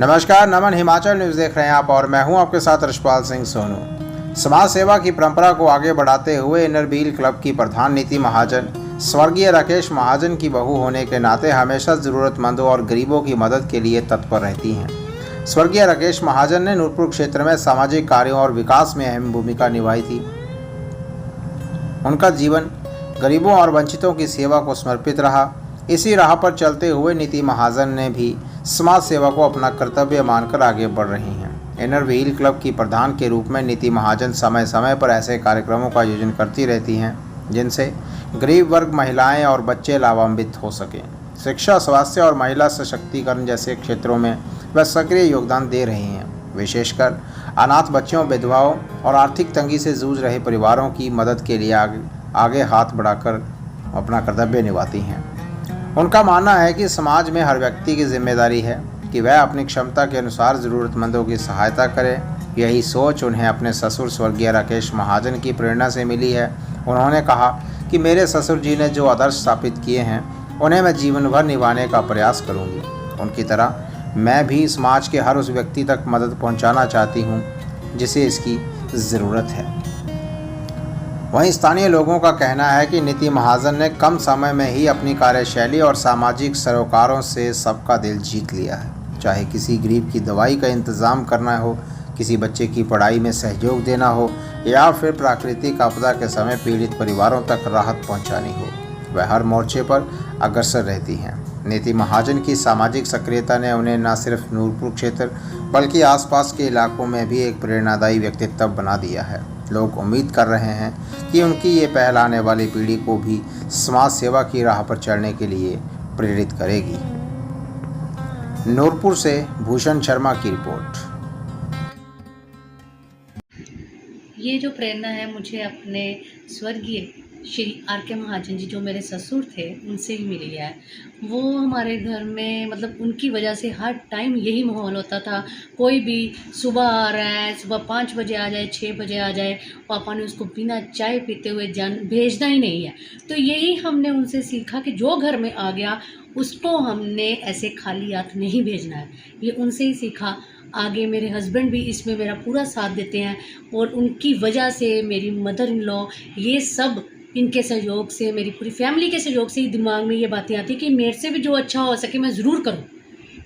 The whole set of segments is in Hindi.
नमस्कार, नमन हिमाचल न्यूज़ देख रहे हैं आप और मैं हूं आपके साथ रशपाल सिंह सोनू। समाज सेवा की परंपरा को आगे बढ़ाते हुए इनर व्हील क्लब की प्रधान नीति महाजन स्वर्गीय राकेश महाजन की बहू होने के नाते हमेशा ज़रूरतमंदों और गरीबों की मदद के लिए तत्पर रहती हैं। स्वर्गीय राकेश महाजन ने नूरपुर क्षेत्र में सामाजिक कार्यों और विकास में अहम भूमिका निभाई थी। उनका जीवन गरीबों और वंचितों की सेवा को समर्पित रहा। इसी राह पर चलते हुए नीति महाजन ने भी समाज सेवा को अपना कर्तव्य मानकर आगे बढ़ रही हैं। इनर व्हील क्लब की प्रधान के रूप में नीति महाजन समय समय पर ऐसे कार्यक्रमों का आयोजन करती रहती हैं जिनसे गरीब वर्ग, महिलाएं और बच्चे लाभान्वित हो सकें। शिक्षा, स्वास्थ्य और महिला सशक्तिकरण जैसे क्षेत्रों में वह सक्रिय योगदान दे रही हैं। विशेषकर अनाथ बच्चों, विधवाओं और आर्थिक तंगी से जूझ रहे परिवारों की मदद के लिए आगे हाथ बढ़ाकर अपना कर्तव्य निभाती हैं। उनका मानना है कि समाज में हर व्यक्ति की जिम्मेदारी है कि वह अपनी क्षमता के अनुसार ज़रूरतमंदों की सहायता करे। यही सोच उन्हें अपने ससुर स्वर्गीय राकेश महाजन की प्रेरणा से मिली है। उन्होंने कहा कि मेरे ससुर जी ने जो आदर्श स्थापित किए हैं उन्हें मैं जीवन भर निभाने का प्रयास करूंगी। उनकी तरह मैं भी समाज के हर उस व्यक्ति तक मदद पहुंचाना चाहती हूं जिसे इसकी ज़रूरत है। वहीं स्थानीय लोगों का कहना है कि नीति महाजन ने कम समय में ही अपनी कार्यशैली और सामाजिक सरोकारों से सबका दिल जीत लिया है। चाहे किसी गरीब की दवाई का इंतज़ाम करना हो, किसी बच्चे की पढ़ाई में सहयोग देना हो या फिर प्राकृतिक आपदा के समय पीड़ित परिवारों तक राहत पहुंचानी हो, वह हर मोर्चे पर अग्रसर रहती हैं। नीति महाजन की सामाजिक सक्रियता ने उन्हें न सिर्फ नूरपुर क्षेत्र बल्कि आसपास के इलाकों में भी एक प्रेरणादायी व्यक्तित्व बना दिया है। लोग उम्मीद कर रहे हैं कि उनकी ये पहल आने वाली पीढ़ी को भी समाज सेवा की राह पर चलने के लिए प्रेरित करेगी। नूरपुर से भूषण शर्मा की रिपोर्ट। ये जो प्रेरणा है मुझे अपने स्वर्गीय श्री आर.के. महाजन जी जो मेरे ससुर थे उनसे ही मिली है। वो हमारे घर में मतलब उनकी वजह से हर टाइम यही माहौल होता था। कोई भी सुबह आ रहा है, सुबह 5 बजे आ जाए, 6 बजे आ जाए, पापा ने उसको बिना चाय पीते हुए भेजना ही नहीं है। तो यही हमने उनसे सीखा कि जो घर में आ गया उसको हमने ऐसे खाली हाथ नहीं भेजना है। ये उनसे ही सीखा। आगे मेरे हस्बैंड भी इसमें मेरा पूरा साथ देते हैं और उनकी वजह से मेरी मदर इन लॉ, ये सब इनके सहयोग से, मेरी पूरी फैमिली के सहयोग से ही दिमाग में ये बातें आती कि मेरे से भी जो अच्छा हो सके मैं ज़रूर करूं,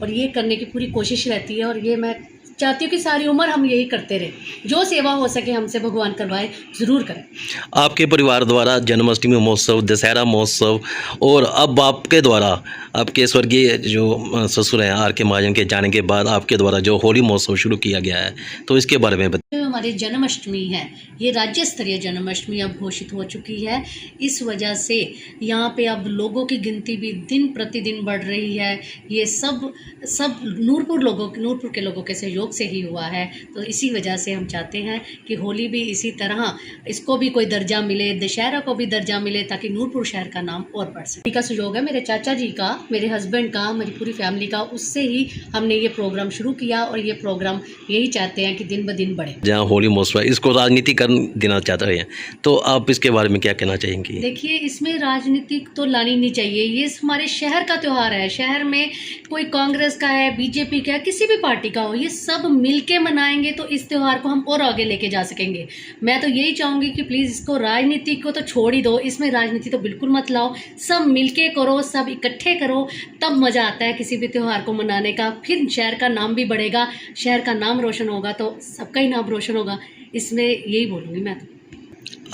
और ये करने की पूरी कोशिश रहती है। और ये मैं चाहती हूँ कि सारी उम्र हम यही करते रहें, जो सेवा हो सके हमसे भगवान करवाए ज़रूर करें। आपके परिवार द्वारा जन्माष्टमी महोत्सव, दशहरा महोत्सव और अब आपके द्वारा आपके स्वर्गीय जो ससुर हैं आर.के. महाजन के जाने के बाद आपके द्वारा जो होली महोत्सव शुरू किया गया है, तो इसके बारे में बताइए। हमारी जन्माष्टमी है, ये राज्य स्तरीय जन्माष्टमी अब घोषित हो चुकी है। इस वजह से यहाँ पे अब लोगों की गिनती भी दिन प्रतिदिन बढ़ रही है। ये सब नूरपुर के लोगों के सहयोग से ही हुआ है। तो इसी वजह से हम चाहते हैं कि होली भी इसी तरह इसको भी कोई दर्जा मिले, दशहरा को भी दर्जा मिले, ताकि नूरपुर शहर का नाम और बढ़ सके। का सहयोग है मेरे चाचा जी का, मेरे हस्बैंड का, मेरी पूरी फैमिली का। उससे ही हमने ये प्रोग्राम शुरू किया और ये प्रोग्राम यही चाहते हैं कि दिन ब दिन बढ़े। जहाँ होली महोत्सव इसको राजनीतिकरण देना चाहते हैं, तो आप इसके बारे में क्या कहना चाहेंगी? देखिए, इसमें राजनीति तो लानी नहीं चाहिए। ये हमारे शहर का त्यौहार है। शहर में कोई कांग्रेस का है, बीजेपी का है, किसी भी पार्टी का हो, ये सब मिलके मनाएंगे तो इस त्यौहार को हम और आगे लेके जा सकेंगे। मैं तो यही चाहूँगी कि प्लीज़ इसको राजनीति को तो छोड़ ही दो, इसमें राजनीति तो बिल्कुल मत लाओ। सब मिलके करो, सब इकट्ठे करो, तब मज़ा आता है किसी भी त्यौहार को मनाने का। फिर शहर का नाम भी बढ़ेगा, शहर का नाम रोशन होगा तो सबका ही नाम रोशन होगा। इसमें यही बोलूँगी मैं तो।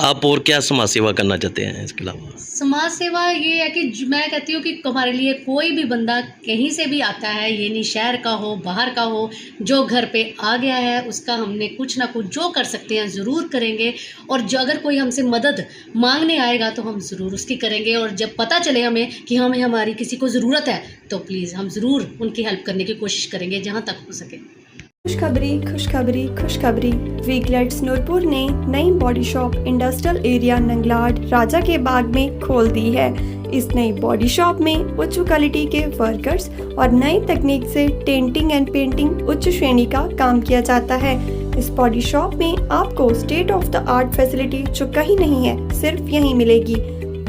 आप और क्या समाज सेवा करना चाहते हैं इसके अलावा? समाज सेवा ये है कि मैं कहती हूँ कि हमारे लिए कोई भी बंदा कहीं से भी आता है, ये नहीं शहर का हो, बाहर का हो, जो घर पे आ गया है उसका हमने कुछ ना कुछ जो कर सकते हैं ज़रूर करेंगे। और जो अगर कोई हमसे मदद मांगने आएगा तो हम ज़रूर उसकी करेंगे। और जब पता चले हमें कि हमारी किसी को ज़रूरत है तो प्लीज़ हम ज़रूर उनकी हेल्प करने की कोशिश करेंगे जहाँ तक हो सके। खुशखबरी वीकलेट्स नूरपुर ने नई बॉडी शॉप इंडस्ट्रियल एरिया नंगलाड राजा के बाग में खोल दी है। इस नई बॉडी शॉप में उच्च क्वालिटी के वर्कर्स और नई तकनीक से डेंटिंग एंड पेंटिंग उच्च श्रेणी का काम किया जाता है। इस बॉडी शॉप में आपको state of the art facility जो कहीं नहीं है सिर्फ यहीं मिलेगी।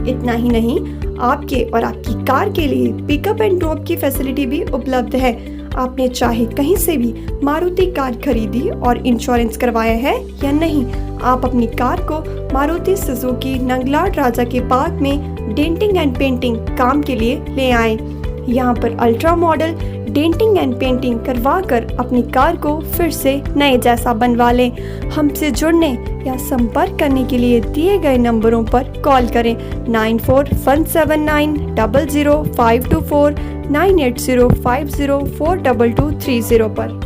इतना ही नहीं, आपके और आपकी कार के लिए पिकअप एंड ड्रॉप की फैसिलिटी भी उपलब्ध है। आपने चाहे कहीं से भी मारुति कार खरीदी और इंश्योरेंस करवाया है या नहीं, आप अपनी कार को मारुति सुजुकी नंगलाड राजा के बाग में डेंटिंग एंड पेंटिंग काम के लिए ले आएं। यहाँ पर ultra model denting and painting करवा कर अपनी कार को फिर से नए जैसा बनवा लें। हमसे जुड़ने या संपर्क करने के लिए दिए गए नंबरों पर कॉल करें 9417900524 98050422230 पर।